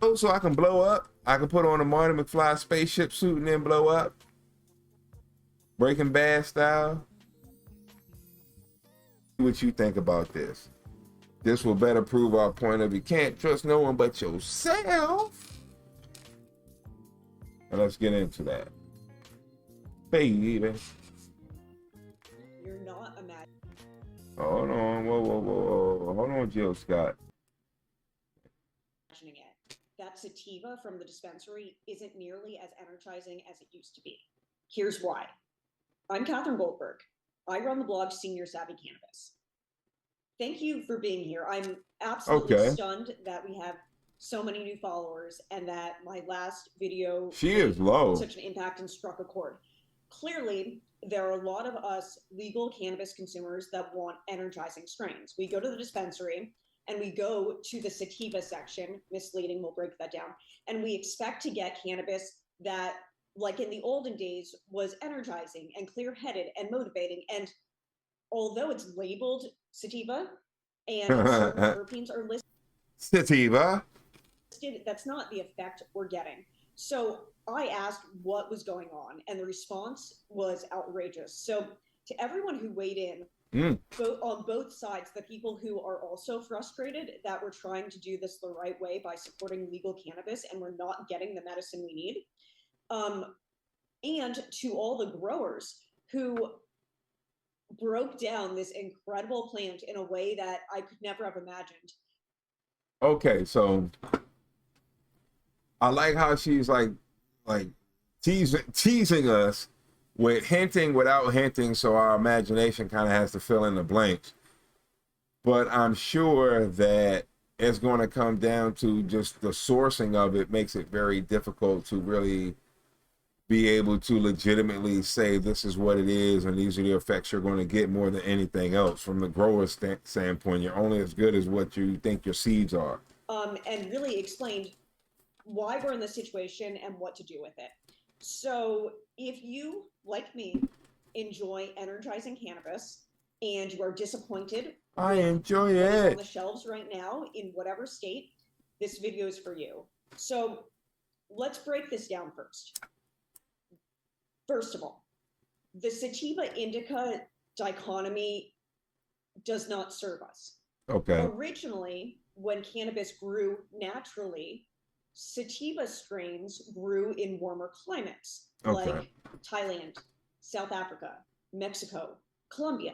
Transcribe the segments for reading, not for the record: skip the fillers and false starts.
Oh, so I can blow up. I can put on a Marty McFly spaceship suit and then blow up. Breaking Bad style. What you think about this? This will better prove our point of you can't trust no one but yourself. And let's get into that. Baby. You're not imagining. Hold on. Whoa. Hold on, Jill Scott. It. That sativa from the dispensary isn't nearly as energizing as it used to be. Here's why. I'm Catherine Goldberg. I run the blog Senior Savvy Cannabis. Thank you for being here. I'm absolutely stunned that we have so many new followers and that my last video is low. Such an impact and struck a chord. Clearly, there are a lot of us legal cannabis consumers that want energizing strains. We go to the dispensary and we go to the sativa section, misleading, we'll break that down, and we expect to get cannabis that, like in the olden days, was energizing and clear-headed and motivating. And although it's labeled sativa and certain terpenes are listed, sativa, that's not the effect we're getting. So I asked what was going on, and the response was outrageous. So to everyone who weighed in, on both sides, the people who are also frustrated that we're trying to do this the right way by supporting legal cannabis and we're not getting the medicine we need, and to all the growers who broke down this incredible plant in a way that I could never have imagined. Okay, so I like how she's like teasing us with hinting without hinting, so our imagination kind of has to fill in the blanks. But I'm sure that it's going to come down to just the sourcing of it makes it very difficult to really be able to legitimately say this is what it is and these are the effects you're going to get more than anything else. From the grower's standpoint, you're only as good as what you think your seeds are. And really explained why we're in this situation and what to do with it. So if you, like me, enjoy energizing cannabis and you are disappointed, I enjoy it on the shelves right now in whatever state, this video is for you. So let's break this down first. First of all, the sativa indica dichotomy does not serve us. Okay. Originally, when cannabis grew naturally, sativa strains grew in warmer climates, like Thailand, South Africa, Mexico, Colombia.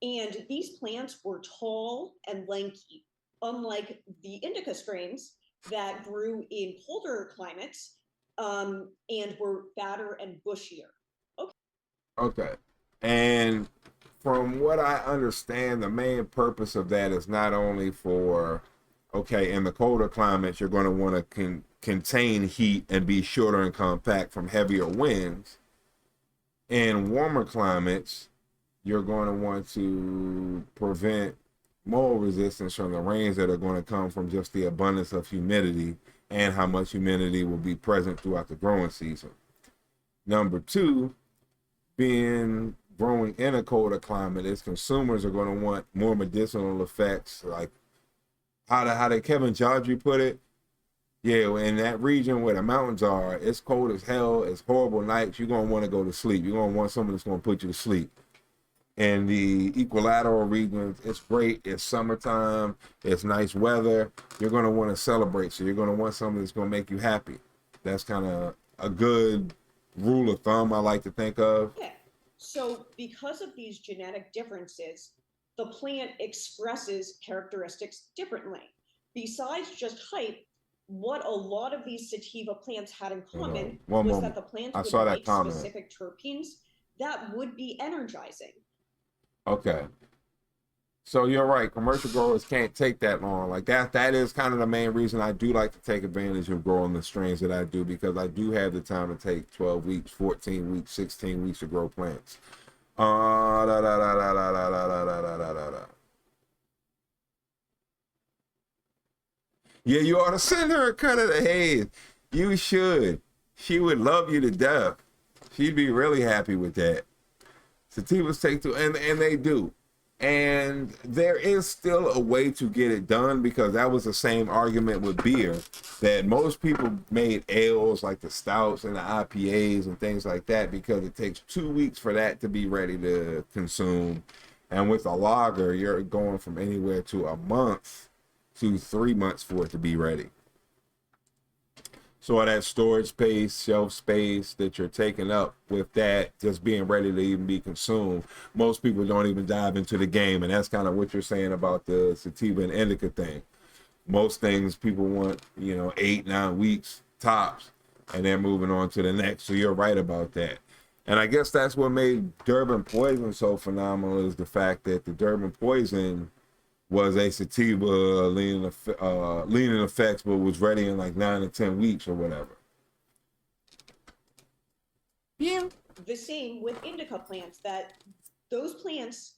And these plants were tall and lanky, unlike the indica strains that grew in colder climates and were fatter and bushier. Okay. And from what I understand, the main purpose of that is not only for, in the colder climates, you're going to want to contain heat and be shorter and compact from heavier winds. In warmer climates, you're going to want to prevent mold resistance from the rains that are going to come from just the abundance of humidity and how much humidity will be present throughout the growing season. Number two, growing in a colder climate, is consumers are going to want more medicinal effects, like how did Kevin Jodry put it? Yeah, in that region where the mountains are, it's cold as hell, it's horrible nights, you're going to want to go to sleep. You're going to want something that's going to put you to sleep. In the equilateral regions, it's great, it's summertime, it's nice weather, you're going to want to celebrate, so you're going to want something that's going to make you happy. That's kind of a good rule of thumb I like to think of. Yeah. So because of these genetic differences, the plant expresses characteristics differently. Besides just height, what a lot of these sativa plants had in common was that the plants would make specific terpenes that would be energizing. Okay. So you're right. Commercial growers can't take that long. Like that is kind of the main reason I do like to take advantage of growing the strains that I do, because I do have the time to take 12 weeks, 14 weeks, 16 weeks to grow plants. Yeah, you ought to send her a cut of the head. You should. She would love you to death. She'd be really happy with that. Sativas take to, and they do. And there is still a way to get it done, because that was the same argument with beer, that most people made ales like the stouts and the IPAs and things like that because it takes 2 weeks for that to be ready to consume. And with a lager, you're going from anywhere to a month to 3 months for it to be ready. So that storage space, shelf space that you're taking up with that just being ready to even be consumed, most people don't even dive into the game. And that's kind of what you're saying about the sativa and indica thing. Most things people want, 8-9 weeks tops, and they're moving on to the next. So you're right about that. And I guess that's what made Durban Poison so phenomenal, is the fact that the Durban Poison was a sativa leaning effects, but was ready in like 9 to 10 weeks or whatever. Yeah. The same with indica plants, that those plants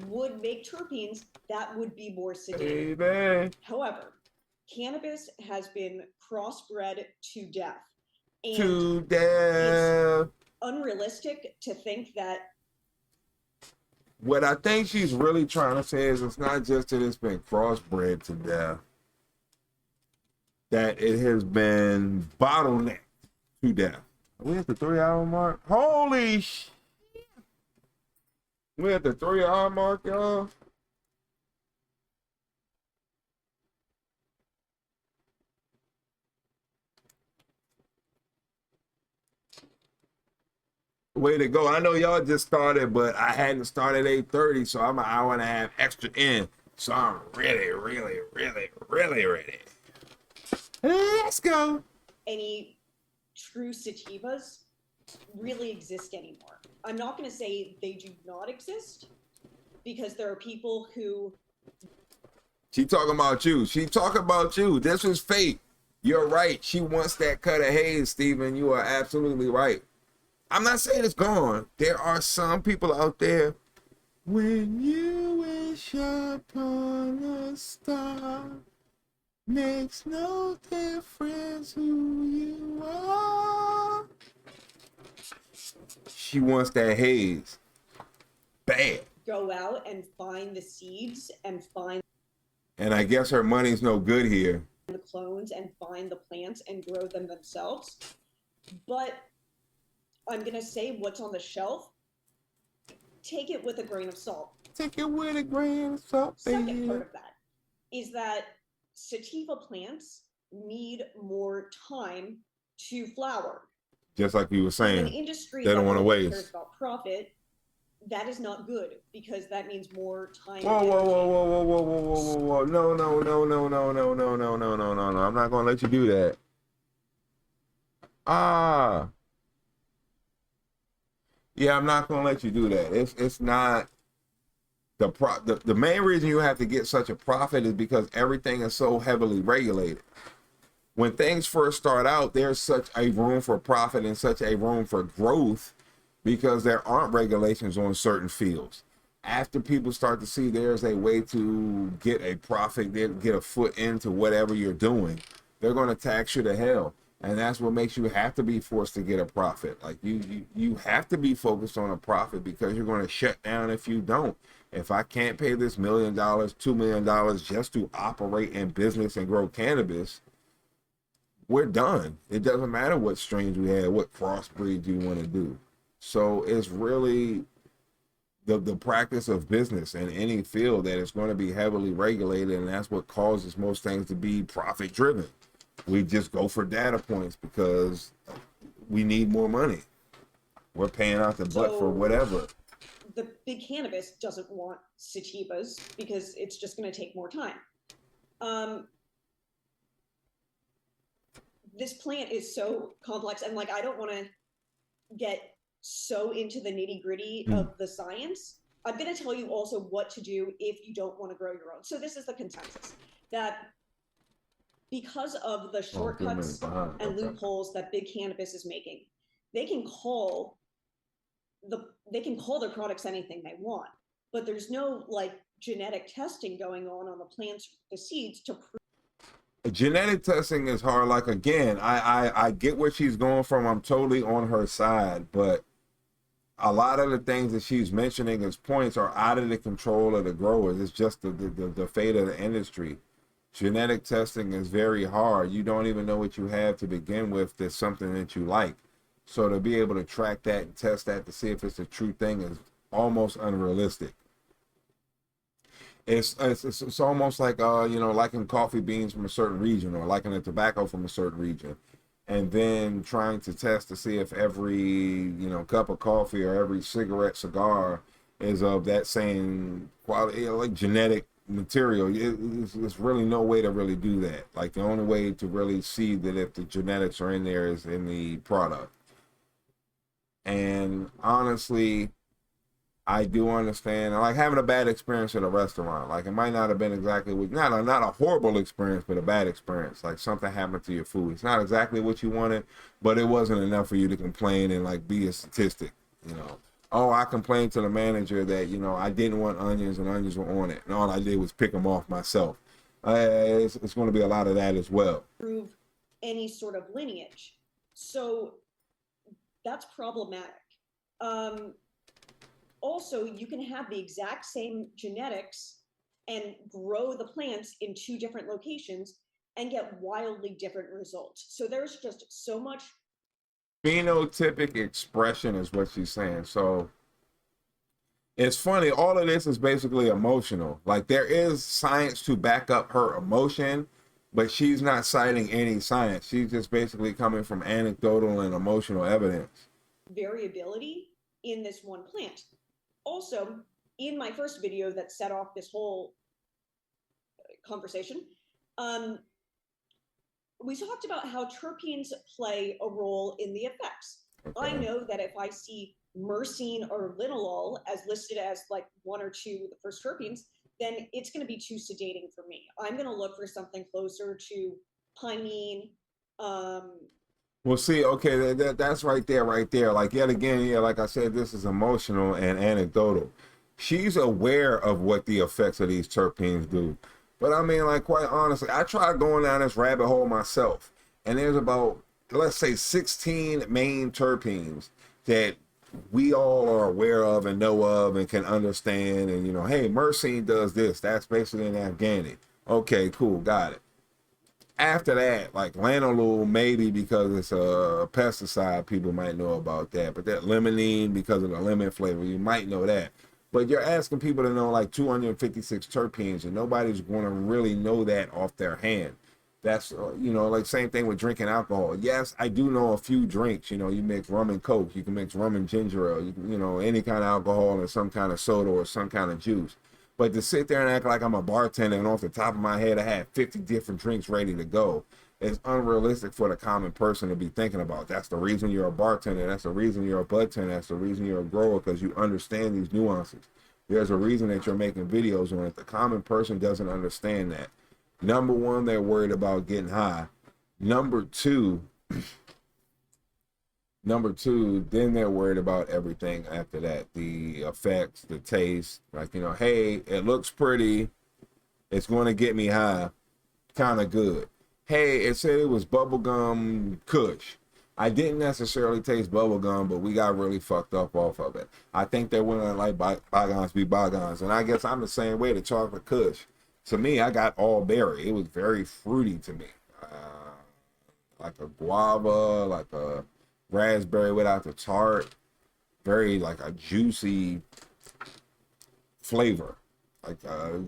would make terpenes that would be more sedated. Hey, however, cannabis has been crossbred to death. And to death. It's unrealistic to think that. What I think she's really trying to say is it's not just that it's been crossbred to death, that it has been bottlenecked to death. Are we at the 3-hour mark? Holy shit! We're at the 3-hour mark, y'all. Way to go. I know y'all just started, but I hadn't started 8:30, so I'm an hour and a half extra in. So I'm really, really, really, really ready. Let's go. Any true sativas really exist anymore. I'm not going to say they do not exist, because there are people who. She talking about you. She talking about you. This is fake. You're right. She wants that cut of haze, Stephen. You are absolutely right. I'm not saying it's gone. There are some people out there. When you wish upon a star, makes no difference who you are. She wants that haze. Bad. Go out and find the seeds and find. And I guess her money's no good here. The clones and find the plants and grow them themselves. But I'm going to say what's on the shelf, take it with a grain of salt. Take it with a grain of salt, baby. Second part of that is that sativa plants need more time to flower. Just like you were saying, an industry they don't want to waste. Cares about profit, that is not good, because that means more time. Whoa. No. I'm not going to let you do that. Yeah, I'm not going to let you do that. It's not the main reason you have to get such a profit is because everything is so heavily regulated. When things first start out, there's such a room for profit and such a room for growth because there aren't regulations on certain fields. After people start to see there's a way to get a profit, get a foot into whatever you're doing, they're going to tax you to hell. And that's what makes you have to be forced to get a profit. Like you have to be focused on a profit because you're going to shut down if you don't. If I can't pay this $1 million, $2 million just to operate in business and grow cannabis, we're done. It doesn't matter what strains we have, what crossbreeds you want to do. So it's really the practice of business in any field that is going to be heavily regulated, and that's what causes most things to be profit driven. We just go for data points because we need more money. We're paying out the butt for whatever. The big cannabis doesn't want sativas because it's just going to take more time. This plant is so complex, and I don't want to get so into the nitty gritty of the science. I'm going to tell you also what to do if you don't want to grow your own. So this is the consensus, that because of the shortcuts and loopholes that big cannabis is making, they can call their products anything they want, but there's no genetic testing going on the plants, the seeds to prove. Genetic testing is hard. Again, I get where she's going from. I'm totally on her side, but a lot of the things that she's mentioning as points are out of the control of the growers. It's just the fate of the industry. Genetic testing is very hard. You don't even know what you have to begin with that's something that you like. So to be able to track that and test that to see if it's a true thing is almost unrealistic. It's almost like liking coffee beans from a certain region or liking a tobacco from a certain region, and then trying to test to see if every cup of coffee or every cigar is of that same quality, like genetic material. It's really no way to really do that. Like the only way to really see that if the genetics are in there is in the product. And honestly, I do understand. Like having a bad experience at a restaurant. Like it might not have been exactly not a horrible experience, but a bad experience. Like something happened to your food. It's not exactly what you wanted, but it wasn't enough for you to complain and like be a statistic. Oh, I complained to the manager that I didn't want onions and onions were on it, and all I did was pick them off myself. It's going to be a lot of that as well. Prove any sort of lineage, so that's problematic. Also, you can have the exact same genetics and grow the plants in two different locations and get wildly different results. So there's just so much phenotypic expression is what she's saying. So it's funny, all of this is basically emotional. Like there is science to back up her emotion, but she's not citing any science. She's just basically coming from anecdotal and emotional evidence. Variability in this one plant. Also, in my first video that set off this whole conversation, we talked about how terpenes play a role in the effects. Okay. I know that if I see myrcene or linalool as listed as like one or two of the first terpenes, then it's going to be too sedating for me. I'm going to look for something closer to pinene. Well, see, okay, that's right there. Like, yet again, yeah, like I said, this is emotional and anecdotal. She's aware of what the effects of these terpenes do. But I mean, like, quite honestly, I tried going down this rabbit hole myself. And there's about, let's say, 16 main terpenes that we all are aware of and know of and can understand. And, hey, myrcene does this. That's basically an Afghani. Okay, cool, got it. After that, like lanolin, maybe because it's a pesticide, people might know about that. But that limonene, because of the lemon flavor, you might know that. But you're asking people to know like 256 terpenes, and nobody's going to really know that off their hand. That's, like same thing with drinking alcohol. Yes, I do know a few drinks. You mix rum and Coke. You can mix rum and ginger ale. Any kind of alcohol and some kind of soda or some kind of juice. But to sit there and act like I'm a bartender and off the top of my head I have 50 different drinks ready to go is unrealistic for the common person to be thinking about. That's the reason you're a bartender. That's the reason you're a bud tender. That's the reason you're a grower, because you understand these nuances. There's a reason that you're making videos on it. The common person doesn't understand that. Number one, they're worried about getting high. Number two, then they're worried about everything after that. The effects, the taste, like, hey, it looks pretty. It's going to get me high. Kind of good. Hey, it said it was bubblegum kush. I didn't necessarily taste bubblegum, but we got really fucked up off of it. I think they're willing to like bygones be bygones. And I guess I'm the same way, the chocolate kush. To me, I got all berry. It was very fruity to me. Like a guava, like a raspberry without the tart, very like a juicy flavor, like a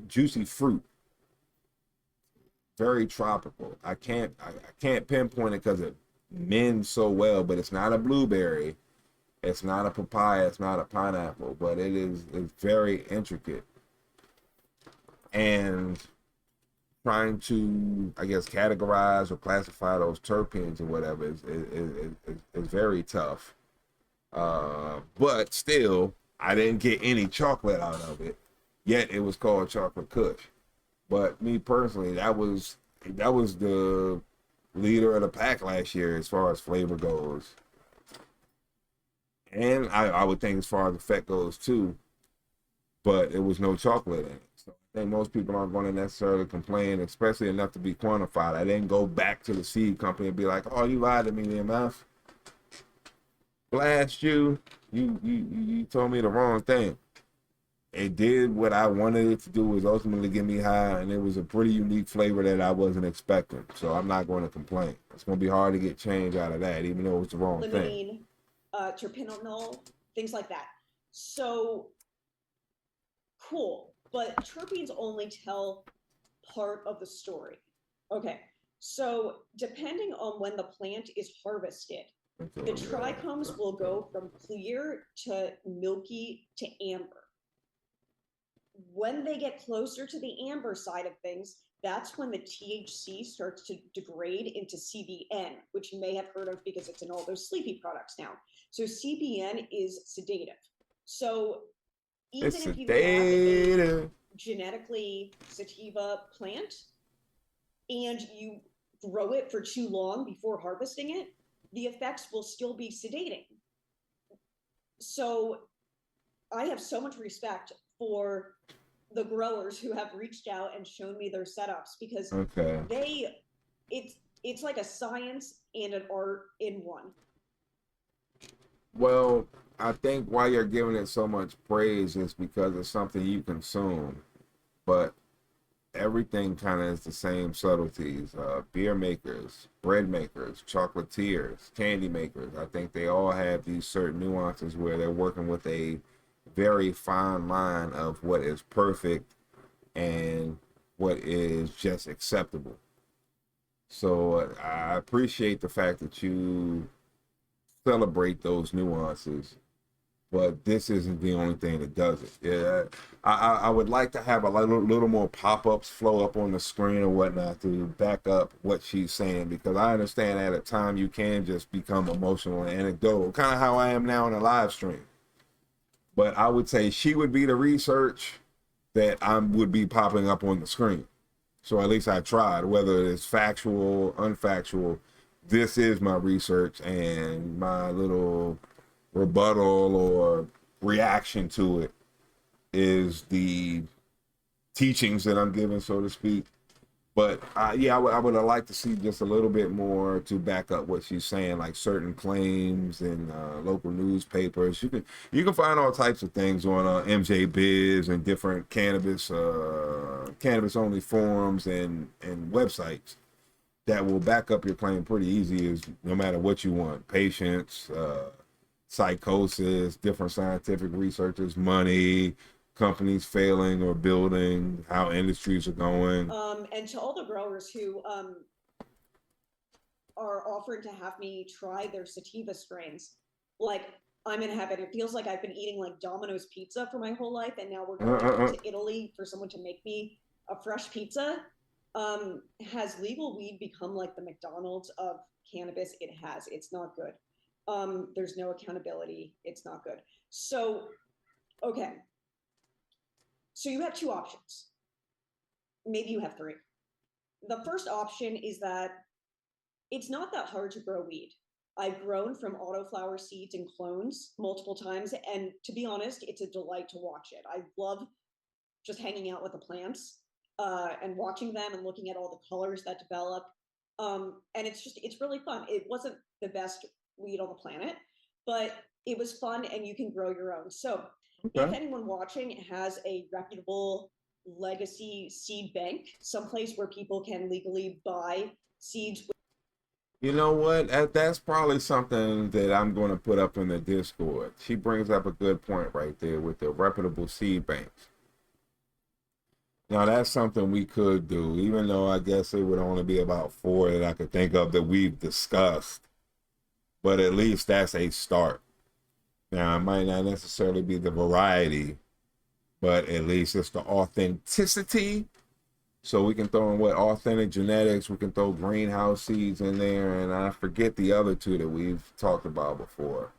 juicy fruit, very tropical. I can't pinpoint it because it mends so well, but it's not a blueberry, it's not a papaya, it's not a pineapple, but it's very intricate. And trying to, I guess, categorize or classify those terpenes or whatever is very tough. But still, I didn't get any chocolate out of it, yet it was called chocolate kush. But me personally, that was the leader of the pack last year as far as flavor goes. And I would think as far as effect goes too, but it was no chocolate in it. So I think most people aren't going to necessarily complain, especially enough to be quantified. I didn't go back to the seed company and be like, oh, you lied to me, EMF. blast you. You told me the wrong thing. It did what I wanted it to do, was ultimately get me high, and it was a pretty unique flavor that I wasn't expecting. So I'm not going to complain. It's going to be hard to get change out of that, even though it was the wrong thing. Limonene, terpenol, things like that. So cool, but terpenes only tell part of the story. Okay, so depending on when the plant is harvested, the trichomes will go from clear to milky to amber. When they get closer to the amber side of things, that's when the THC starts to degrade into CBN, which you may have heard of because it's in all those sleepy products now. So CBN is sedative. So even if you have a genetically sativa plant and you grow it for too long before harvesting it, the effects will still be sedating. So I have so much respect for the growers who have reached out and shown me their setups, because it's like a science and an art in one. Well, I think why you're giving it so much praise is because it's something you consume, but everything kind of is the same subtleties. Beer makers, bread makers, chocolatiers, candy makers, I think they all have these certain nuances where they're working with a very fine line of what is perfect and what is just acceptable. So I appreciate the fact that you celebrate those nuances, but this isn't the only thing that does it. Yeah, I would like to have a little more pop-ups flow up on the screen or whatnot to back up what she's saying, because I understand at a time you can just become emotional and anecdotal, kind of how I am now in a live stream. But I would say she would be the research that I would be popping up on the screen. So at least I tried, whether it's factual, unfactual. This is my research, and my little rebuttal or reaction to it is the teachings that I'm giving, so to speak. But yeah, I would have liked to see just a little bit more to back up what she's saying, like certain claims in local newspapers. You can find all types of things on MJ Biz and different cannabis only forums and websites that will back up your claim pretty easy. Is no matter what you want, patients, psychosis, different scientific researchers, money, companies failing or building, how industries are going. And to all the growers who are offering to have me try their sativa strains, like, I'm in heaven. It feels like I've been eating like Domino's pizza for my whole life, and now we're going to Italy for someone to make me a fresh pizza. Has legal weed become like the McDonald's of cannabis? It has. It's not good. There's no accountability. It's not good. So, okay. So you have two options. Maybe you have three. The first option is that it's not that hard to grow weed. I've grown from autoflower seeds and clones multiple times, and to be honest, it's a delight to watch it. I love just hanging out with the plants and watching them and looking at all the colors that develop. And it's really fun. It wasn't the best weed on the planet, but it was fun, and you can grow your own. So if anyone watching has a reputable legacy seed bank, someplace where people can legally buy seeds. You know what? That's probably something that I'm going to put up in the Discord. She brings up a good point right there with the reputable seed banks. Now, that's something we could do, even though I guess it would only be about 4 that I could think of that we've discussed. But at least that's a start. Now, it might not necessarily be the variety, but at least it's the authenticity. So we can throw in authentic genetics. We can throw greenhouse seeds in there, and I forget the other two that we've talked about before.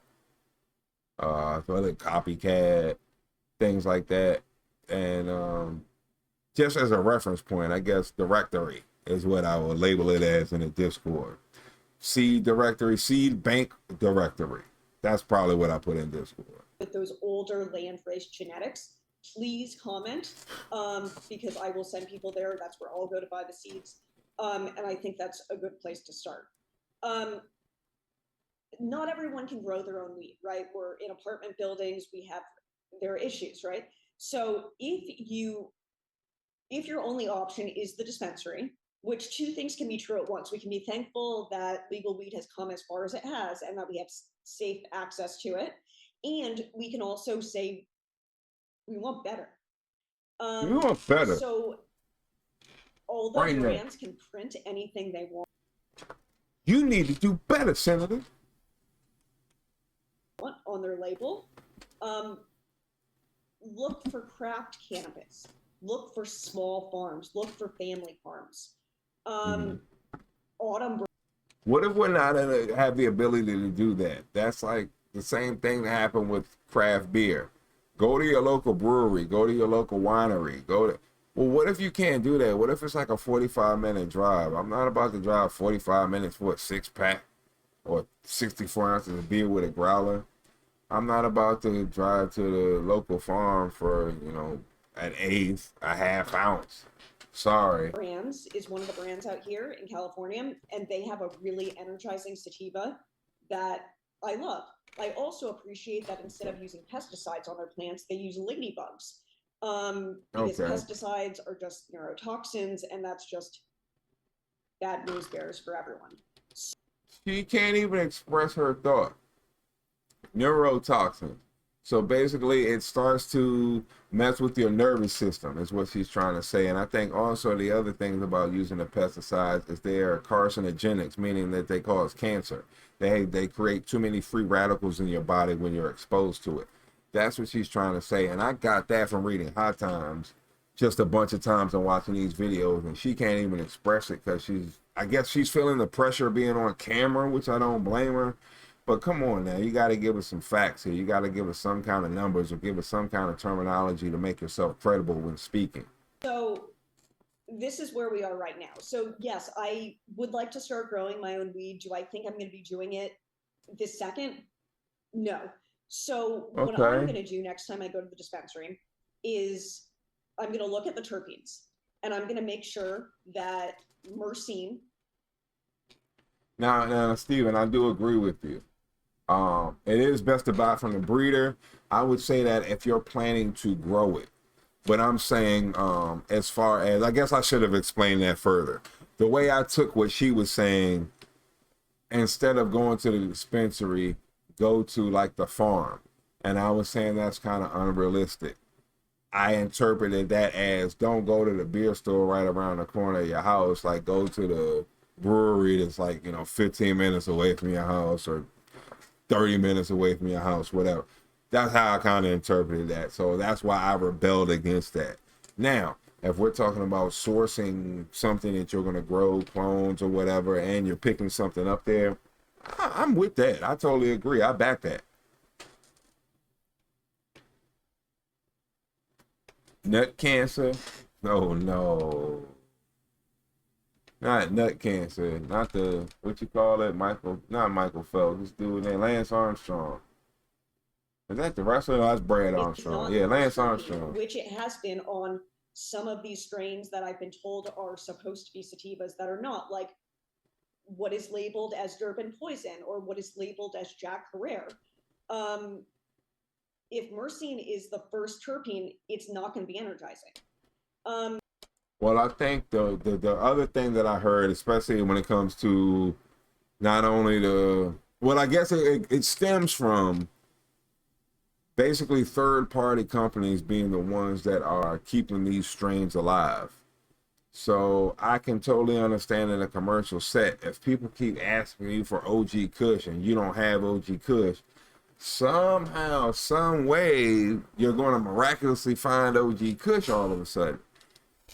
Copycat, things like that, and just as a reference point, I guess directory is what I will label it as in the Discord. Seed directory, seed bank directory. That's probably what I put in Discord. With those older land-raised genetics, please comment, because I will send people there. That's where I'll go to buy the seeds. And I think that's a good place to start. not everyone can grow their own weed, right? We're in apartment buildings, there are issues, right? So if your only option is the dispensary, which two things can be true at once. We can be thankful that legal weed has come as far as it has and that we have safe access to it. And we can also say we want better. You want better. So although Right now. brands can print anything they want You need to do better, Senator. on their label, look for craft cannabis, look for small farms, look for family farms. Autumn. What if we're not gonna have the ability to do that? That's like the same thing that happened with craft beer. Go to your local brewery, go to your local winery, well, what if you can't do that? What if it's like a 45-minute drive? I'm not about to drive 45 minutes for a 6-pack or 64 ounces of beer with a growler. I'm not about to drive to the local farm for, an eighth, a half ounce. Sorry. Brands is one of the brands out here in California, and they have a really energizing sativa that I love. I also appreciate that instead of using pesticides on their plants, they use ladybugs. Because pesticides are just neurotoxins, and that's just bad news bears for everyone. She can't even express her thought. Neurotoxin. So basically, it starts to mess with your nervous system, is what she's trying to say. And I think also the other things about using the pesticides is they are carcinogenics, meaning that they cause cancer. They create too many free radicals in your body when you're exposed to it. That's what she's trying to say. And I got that from reading Hot Times just a bunch of times and watching these videos. And she can't even express it because I guess she's feeling the pressure of being on camera, which I don't blame her. But come on now, you got to give us some facts here. You got to give us some kind of numbers or give us some kind of terminology to make yourself credible when speaking. So this is where we are right now. So yes, I would like to start growing my own weed. Do I think I'm going to be doing it this second? No. So what I'm going to do next time I go to the dispensary is I'm going to look at the terpenes and I'm going to make sure that myrcene. Now, Stephen, I do agree with you. It is best to buy from the breeder. I would say that if you're planning to grow it. But I'm saying, as far as, I guess I should have explained that further. The way I took what she was saying, instead of going to the dispensary, go to like the farm. And I was saying that's kind of unrealistic. I interpreted that as don't go to the beer store right around the corner of your house. Like go to the brewery that's like, 15 minutes away from your house or 30 minutes away from your house, whatever. That's how I kind of interpreted that. So that's why I rebelled against that. Now, if we're talking about sourcing something that you're going to grow, clones or whatever, and you're picking something up there, I'm with that. I totally agree. I back that. Nut cancer? No. Not nut cancer. Not what you call it? Not Michael Phelps. This dude named Lance Armstrong. Is that the wrestler? No, that's Brad Armstrong. Yeah, Lance Armstrong. Which it has been on some of these strains that I've been told are supposed to be sativas that are not, like what is labeled as Durban poison or what is labeled as Jack Herrera. If myrcene is the first terpene, it's not going to be energizing. Well, I think the other thing that I heard, especially when it comes to not only I guess it stems from basically third-party companies being the ones that are keeping these strains alive. So I can totally understand in a commercial set, if people keep asking you for OG Kush and you don't have OG Kush, somehow, some way, you're going to miraculously find OG Kush all of a sudden.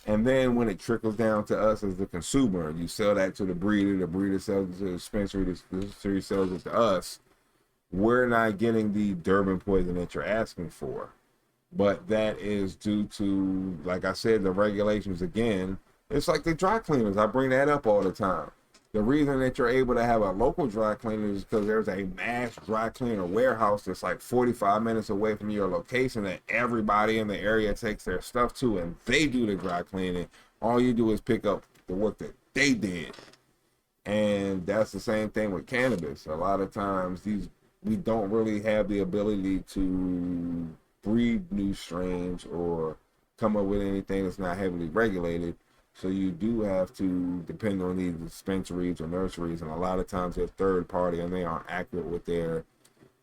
And then when it trickles down to us as the consumer, you sell that to the breeder sells it to the dispensary, the dispensary sells it to us. We're not getting the Durban poison that you're asking for. But that is due to, like I said, the regulations again. It's like the dry cleaners. I bring that up all the time. The reason that you're able to have a local dry cleaner is because there's a mass dry cleaner warehouse that's like 45 minutes away from your location that everybody in the area takes their stuff to, and they do the dry cleaning. All you do is pick up the work that they did. And that's the same thing with cannabis. A lot of times we don't really have the ability to breed new strains or come up with anything that's not heavily regulated. So you do have to depend on these dispensaries or nurseries, and a lot of times they're third party and they aren't accurate with their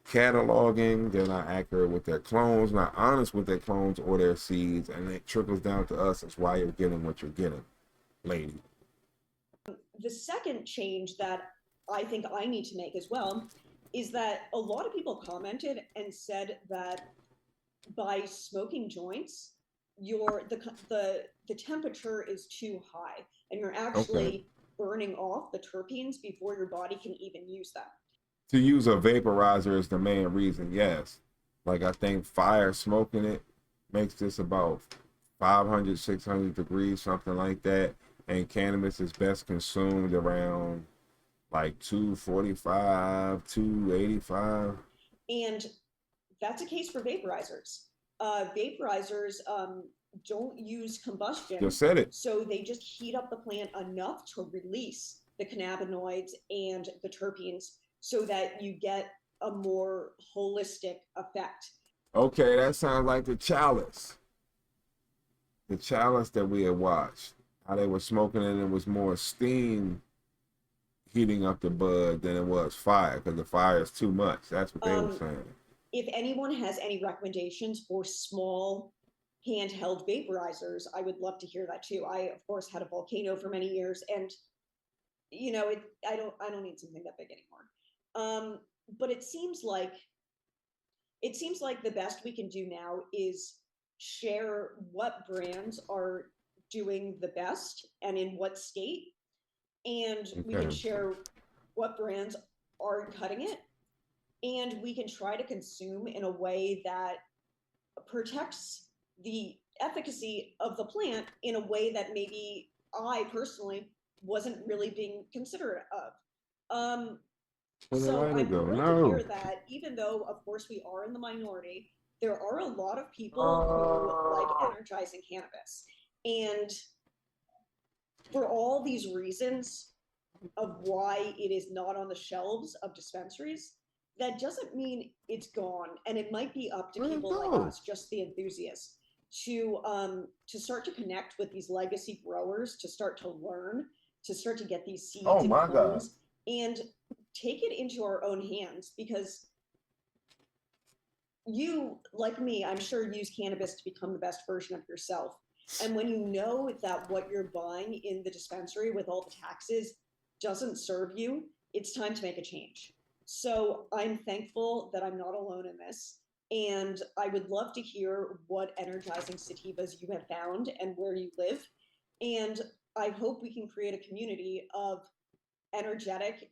cataloging. They're not accurate with their clones, not honest with their clones or their seeds, and it trickles down to us. That's why you're getting what you're getting, lady. The second change that I think I need to make as well is that a lot of people commented and said that by smoking joints, the temperature is too high, and you're actually burning off the terpenes before your body can even use them. To use a vaporizer is the main reason, yes. Like I think fire smoking it makes this about 500, 600 degrees, something like that. And cannabis is best consumed around like 245, 285. And that's a case for vaporizers. Vaporizers don't use combustion. Just said it. So they just heat up the plant enough to release the cannabinoids and the terpenes so that you get a more holistic effect. Okay, that sounds like the chalice. The chalice that we had watched. How they were smoking it, and it was more steam heating up the bud than it was fire, because the fire is too much. That's what they were saying. If anyone has any recommendations for small handheld vaporizers, I would love to hear that too. I, of course, had a Volcano for many years, and I don't need something that big anymore. But it seems like the best we can do now is share what brands are doing the best and in what state, and we can share what brands are cutting it, and we can try to consume in a way that protects the efficacy of the plant in a way that maybe I personally wasn't really being considerate of. So I'm thrilled to hear that, even though, of course, we are in the minority, there are a lot of people who like energizing cannabis. And for all these reasons of why it is not on the shelves of dispensaries, that doesn't mean it's gone. And it might be up to people like us, just the enthusiasts, to start to connect with these legacy growers, to start to learn, to start to get these seeds and clones, and take it into our own hands, because you, like me, I'm sure, use cannabis to become the best version of yourself. And when you know that what you're buying in the dispensary with all the taxes doesn't serve you, it's time to make a change. So I'm thankful that I'm not alone in this. And I would love to hear what energizing sativas you have found and where you live. And I hope we can create a community of energetic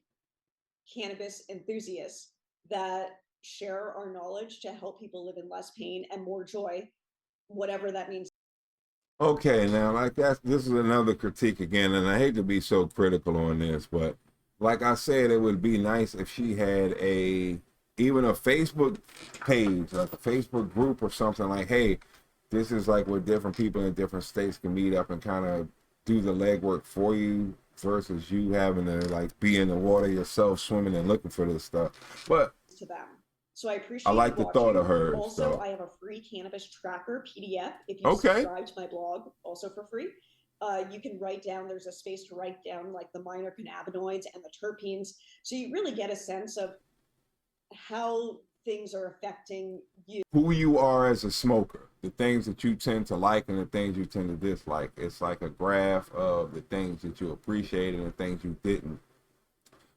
cannabis enthusiasts that share our knowledge to help people live in less pain and more joy, whatever that means. Okay, now like this is another critique again, and I hate to be so critical on this, but like I said, it would be nice if she had even a Facebook page, like a Facebook group or something, like, hey, this is like where different people in different states can meet up and kind of do the legwork for you, versus you having to like be in the water yourself, swimming and looking for this stuff. But to them. So I appreciate. I like the thought of hers. Also, I have a free cannabis tracker PDF. If you subscribe to my blog, also for free, you can write down. There's a space to write down like the minor cannabinoids and the terpenes, so you really get a sense of how things are affecting you. Who you are as a smoker, the things that you tend to like and the things you tend to dislike. It's like a graph of the things that you appreciated and the things you didn't,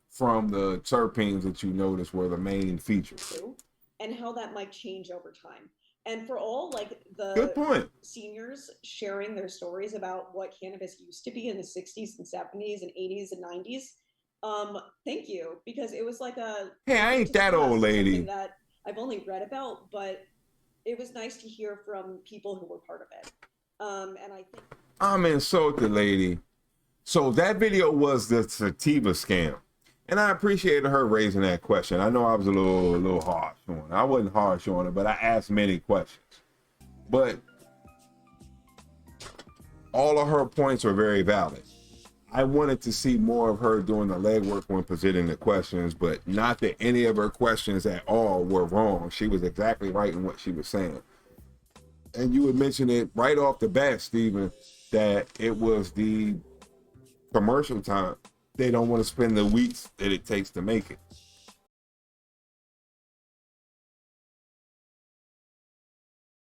from the terpenes that you noticed were the main features. And how that might change over time. And for all like the good point seniors sharing their stories about what cannabis used to be in the 60s and 70s and 80s and 90s, thank you, because it was like hey, I ain't that old lady that I've only read about, but it was nice to hear from people who were part of it. And I think I'm insulted, lady. So that video was the Sativa scam, and I appreciated her raising that question. I know I was a little harsh on it. I wasn't harsh on it, but I asked many questions. But all of her points were very valid. I wanted to see more of her doing the legwork when presenting the questions, but not that any of her questions at all were wrong. She was exactly right in what she was saying. And you would mention it right off the bat, Stephen, that it was the commercial time. They don't want to spend the weeks that it takes to make it.